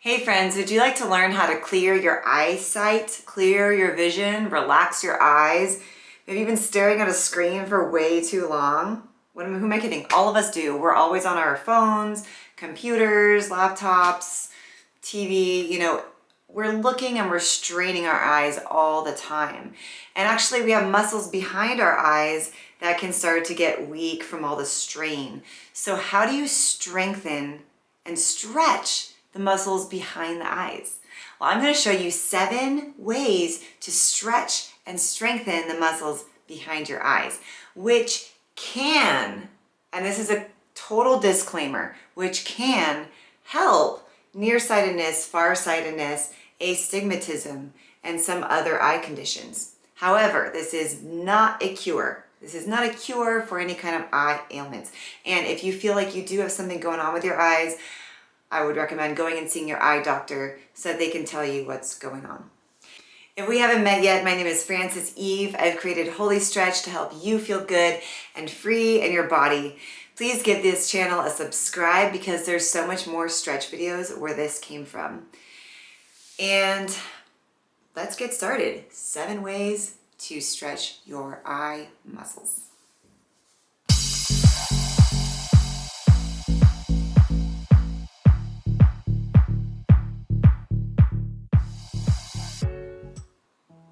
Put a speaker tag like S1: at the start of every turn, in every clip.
S1: Hey friends, would you like to learn how to clear your eyesight, clear your vision, relax your eyes? Maybe you've been staring at a screen for way too long. Who am I kidding? All of us do. We're always on our phones, computers, laptops, TV, we're looking and we're straining our eyes all the time. And actually we have muscles behind our eyes that can start to get weak from all the strain. So how do you strengthen and stretch the muscles behind the eyes? Well, I'm going to show you 7 ways to stretch and strengthen the muscles behind your eyes, which can, and this is a total disclaimer, which can help nearsightedness, farsightedness, astigmatism, and some other eye conditions. However, this is not a cure. This is not a cure for any kind of eye ailments. And if you feel like you do have something going on with your eyes, I would recommend going and seeing your eye doctor so that they can tell you what's going on. If we haven't met yet, my name is Frances Eve. I've created Holistretch to help you feel good and free in your body. Please give this channel a subscribe because there's so much more stretch videos where this came from. And let's get started. 7 ways to stretch your eye muscles.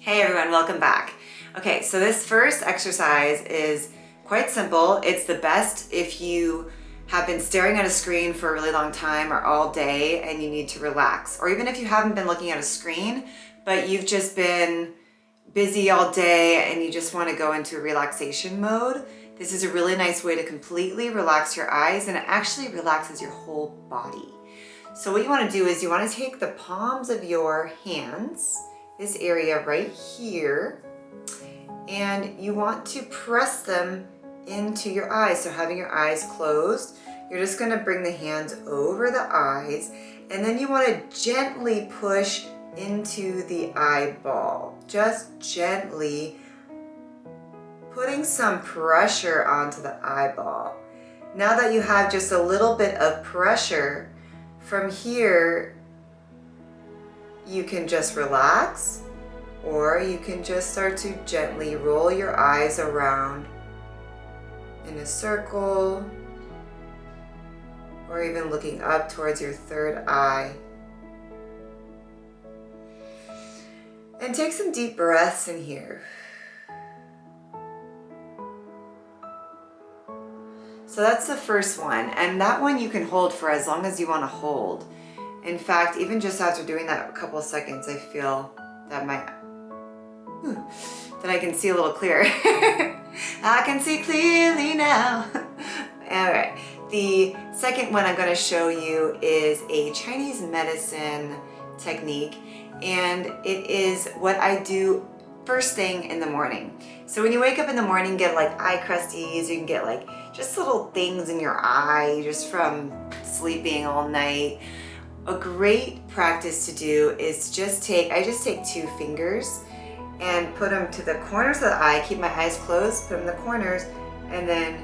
S1: Hey everyone, welcome back. Okay, so this first exercise is quite simple. It's the best if you have been staring at a screen for a really long time or all day and you need to relax. Or even if you haven't been looking at a screen, but you've just been busy all day and you just want to go into relaxation mode. This is a really nice way to completely relax your eyes, and it actually relaxes your whole body. So what you want to do is you want to take the palms of your hands, this area right here, and you want to press them into your eyes. So having your eyes closed, you're just going to bring the hands over the eyes, and then you want to gently push into the eyeball, just gently putting some pressure onto the eyeball. Now that you have just a little bit of pressure from here, you can just relax, or you can just start to gently roll your eyes around in a circle, or even looking up towards your third eye. And take some deep breaths in here. So that's the first one, and that one you can hold for as long as you want to hold. In fact, even just after doing that a couple of seconds, I feel that that I can see a little clearer. I can see clearly now. All right, the second one I'm going to show you is a Chinese medicine technique, and it is what I do first thing in the morning. So when you wake up in the morning, get like eye crusties, you can get like just little things in your eye just from sleeping all night. A great practice to do is I just take 2 fingers and put them to the corners of the eye, keep my eyes closed, put them in the corners, and then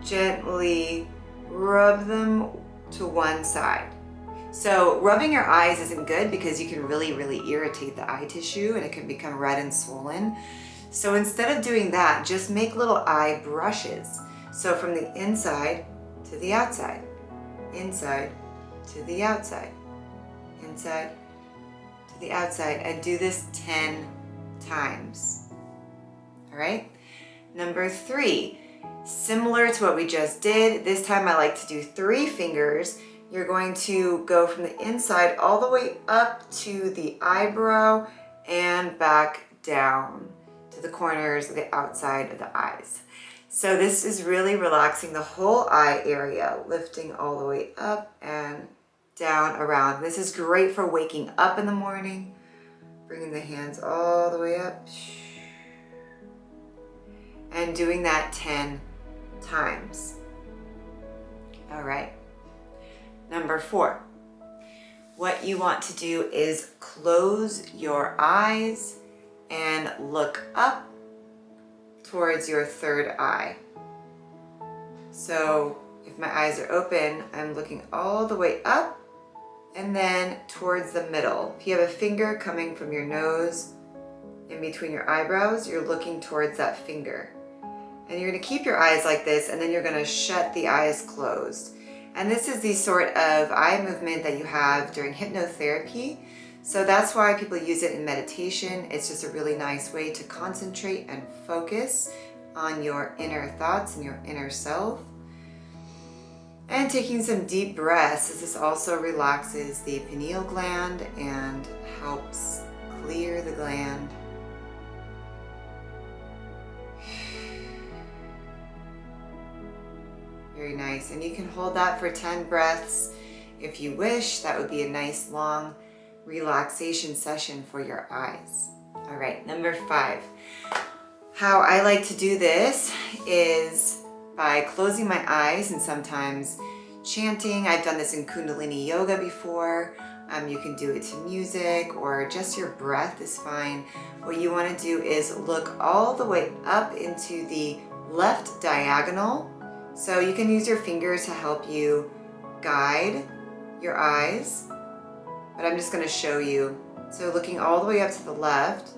S1: gently rub them to one side. So rubbing your eyes isn't good because you can really irritate the eye tissue and it can become red and swollen. So instead of doing that, just make little eye brushes. So from the inside to the outside, inside to the outside, inside to the outside, and do this 10 times. All right. Number 3, similar to what we just did. This time I like to do 3 fingers. You're going to go from the inside all the way up to the eyebrow and back down to the corners of the outside of the eyes. So this is really relaxing the whole eye area, lifting all the way up and down around. This is great for waking up in the morning, bringing the hands all the way up, and doing that 10 times. All right. Number 4, what you want to do is close your eyes and look up towards your third eye. So if my eyes are open, I'm looking all the way up and then towards the middle. If you have a finger coming from your nose in between your eyebrows, you're looking towards that finger. And you're going to keep your eyes like this, and then you're going to shut the eyes closed. And this is the sort of eye movement that you have during hypnotherapy. So that's why people use it in meditation. It's just a really nice way to concentrate and focus on your inner thoughts and your inner self. And taking some deep breaths, as this also relaxes the pineal gland and helps clear the gland. Very nice. And you can hold that for 10 breaths if you wish. That would be a nice long relaxation session for your eyes. All right, number 5. How I like to do this is by closing my eyes and sometimes chanting. I've done this in Kundalini yoga before. You can do it to music or just your breath is fine. What you want to do is look all the way up into the left diagonal. So you can use your fingers to help you guide your eyes, but I'm just going to show you. So looking all the way up to the left,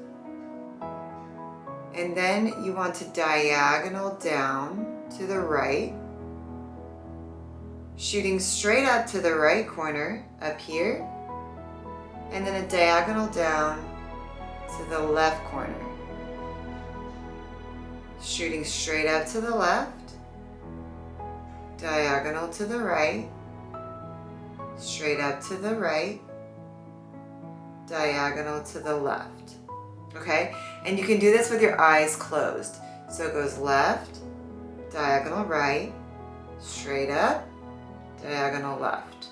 S1: and then you want to diagonal down to the right, shooting straight up to the right corner up here, and then a diagonal down to the left corner, shooting straight up to the left, diagonal to the right, straight up to the right, diagonal to the left. Okay? And you can do this with your eyes closed. So it goes left, diagonal right, straight up, diagonal left.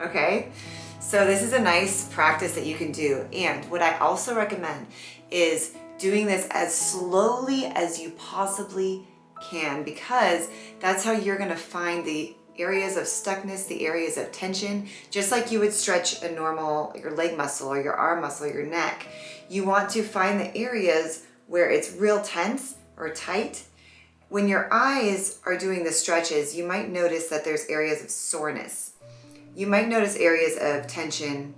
S1: Okay? So this is a nice practice that you can do. And what I also recommend is doing this as slowly as you possibly can, because that's how you're going to find the areas of stuckness, the areas of tension, just like you would stretch a normal, your leg muscle or your arm muscle, your neck. You want to find the areas where it's real tense or tight. When your eyes are doing the stretches, you might notice that there's areas of soreness. You might notice areas of tension,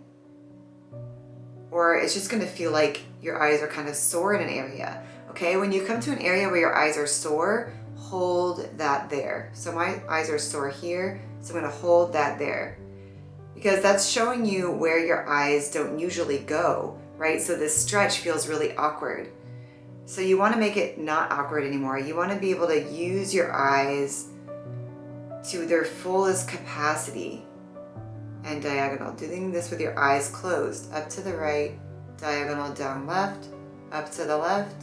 S1: or it's just going to feel like your eyes are kind of sore in an area. Okay, when you come to an area where your eyes are sore, hold that there. So my eyes are sore here, so I'm going to hold that there, because that's showing you where your eyes don't usually go, right? So this stretch feels really awkward. So you want to make it not awkward anymore. You want to be able to use your eyes to their fullest capacity. And diagonal, doing this with your eyes closed, up to the right, diagonal down left, up to the left,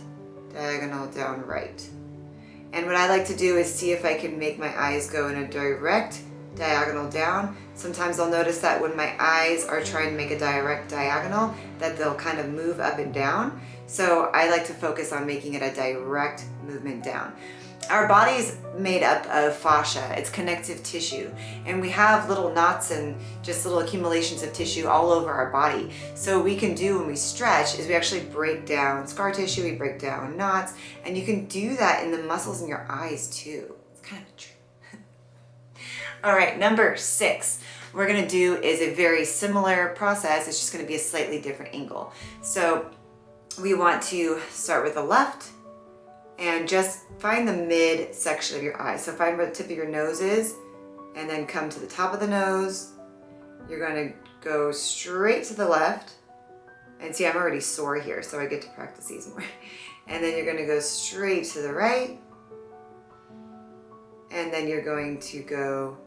S1: diagonal down right. And what I like to do is see if I can make my eyes go in a direct diagonal down. Sometimes I'll notice that when my eyes are trying to make a direct diagonal, that they'll kind of move up and down. So I like to focus on making it a direct movement down. Our body is made up of fascia, it's connective tissue, and we have little knots and just little accumulations of tissue all over our body. So what we can do when we stretch is we actually break down scar tissue, we break down knots, and you can do that in the muscles in your eyes too. It's kind of a trick. All right, number 6 we're gonna do is a very similar process. It's just gonna be a slightly different angle. So we want to start with the left, and just find the mid section of your eye. So find where the tip of your nose is, and then come to the top of the nose. You're going to go straight to the left. And see, I'm already sore here, so I get to practice these more. And then you're going to go straight to the right. And then you're going to go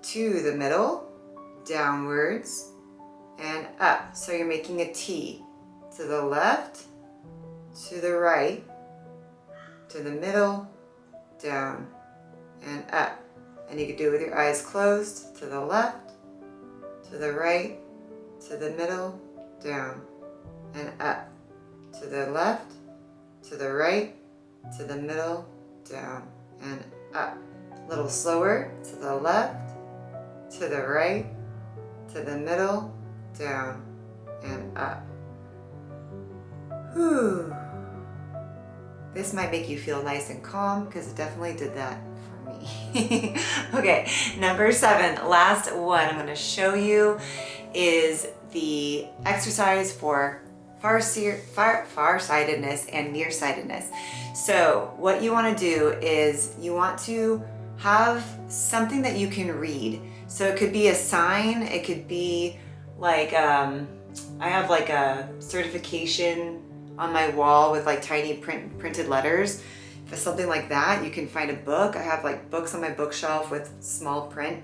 S1: to the middle, downwards, and up. So you're making a T. To the left, to the right, to the middle, down, and up. And you can do it with your eyes closed, to the left, to the right, to the middle, down, and up. To the left, to the right, to the middle, down, and up. A little slower, to the left, to the right, to the middle, down, and up. Whew. This might make you feel nice and calm, because it definitely did that for me. Okay, number 7, last one I'm going to show you is the exercise for far-sightedness and nearsightedness. So what you want to do is you want to have something that you can read. So it could be a sign, it could be like, I have like a certification on my wall with like tiny printed letters. If it's something like that, you can find a book. I have like books on my bookshelf with small print.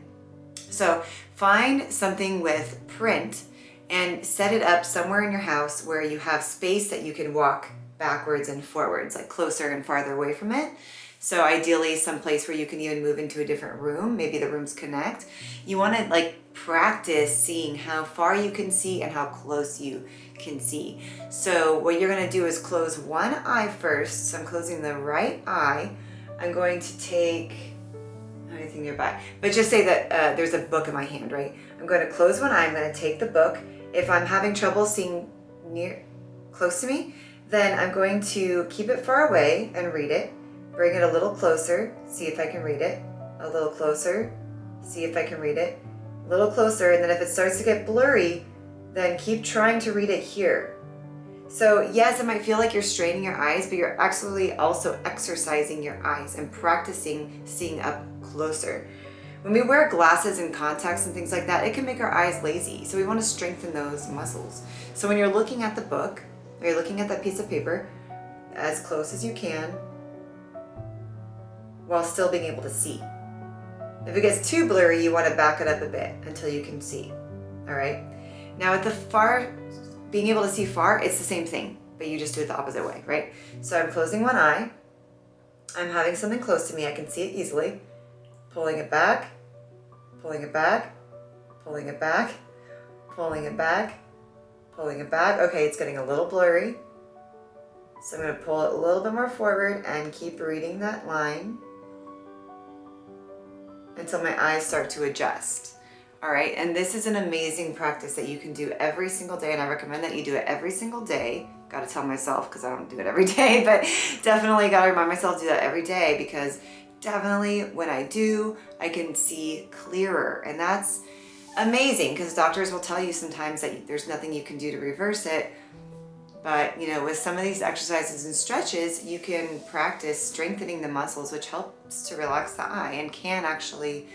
S1: So find something with print and set it up somewhere in your house where you have space that you can walk backwards and forwards, like closer and farther away from it. So ideally someplace where you can even move into a different room, maybe the rooms connect. You want to like practice seeing how far you can see and how close you can see. So what you're going to do is close one eye first. So I'm closing the right eye. I'm going to take anything nearby, but just say that there's a book in my hand, right? I'm going to close one eye. I'm going to take the book. If I'm having trouble seeing close to me, then I'm going to keep it far away and read it. Bring it a little closer, see if I can read it. A little closer, see if I can read it. A little closer, and then if it starts to get blurry, then keep trying to read it here. So yes, it might feel like you're straining your eyes, but you're actually also exercising your eyes and practicing seeing up closer. When we wear glasses and contacts and things like that, it can make our eyes lazy. So we want to strengthen those muscles. So when you're looking at the book, or you're looking at that piece of paper, as close as you can, while still being able to see. If it gets too blurry, you want to back it up a bit until you can see. All right. Now at the far, being able to see far, it's the same thing, but you just do it the opposite way, right? So I'm closing one eye. I'm having something close to me. I can see it easily. Pulling it back, pulling it back, pulling it back, pulling it back, pulling it back. Okay, it's getting a little blurry. So I'm going to pull it a little bit more forward and keep reading that line until my eyes start to adjust. All right, and this is an amazing practice that you can do every single day, and I recommend that you do it every single day. Got to tell myself because I don't do it every day, but definitely got to remind myself to do that every day, because definitely when I do, I can see clearer, and that's amazing because doctors will tell you sometimes that there's nothing you can do to reverse it. But, you know, with some of these exercises and stretches, you can practice strengthening the muscles, which helps to relax the eye and can actually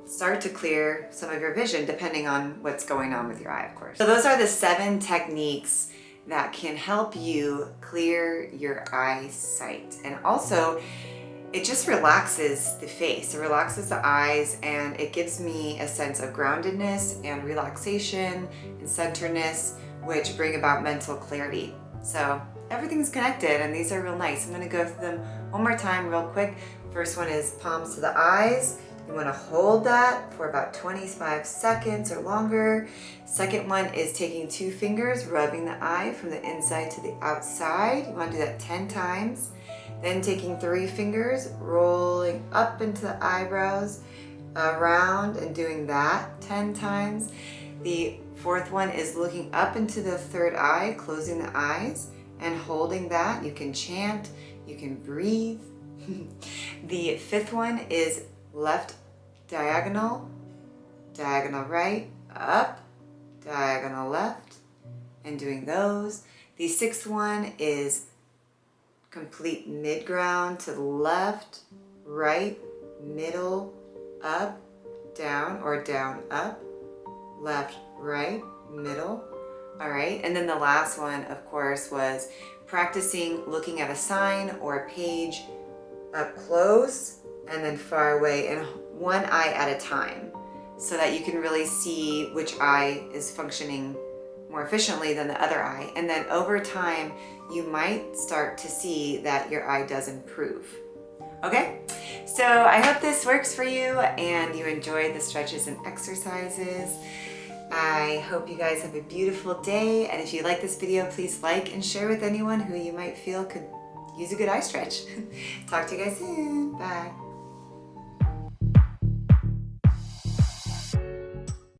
S1: start to clear some of your vision, depending on what's going on with your eye, of course. So those are the 7 techniques that can help you clear your eyesight. And also, it just relaxes the face, it relaxes the eyes, and it gives me a sense of groundedness and relaxation and centeredness, which bring about mental clarity. So everything's connected, and these are real nice. I'm gonna go through them one more time real quick. First one is palms to the eyes. You wanna hold that for about 25 seconds or longer. Second one is taking 2 fingers, rubbing the eye from the inside to the outside. You wanna do that 10 times. Then taking 3 fingers, rolling up into the eyebrows, around, and doing that 10 times. The fourth one is looking up into the third eye, closing the eyes and holding that. You can chant, you can breathe. The fifth one is left diagonal, diagonal right, up, diagonal left, and doing those. The sixth one is complete mid-ground to the left, right, middle, up, down, or down, up, left, right, middle. All right, and then the last one, of course, was practicing looking at a sign or a page up close and then far away, and one eye at a time, so that you can really see which eye is functioning more efficiently than the other eye. And then over time, you might start to see that your eye does improve. Okay, so I hope this works for you and you enjoyed the stretches and exercises. I hope you guys have a beautiful day, and if you like this video, please like and share with anyone who you might feel could use a good eye stretch. Talk to you guys soon. Bye.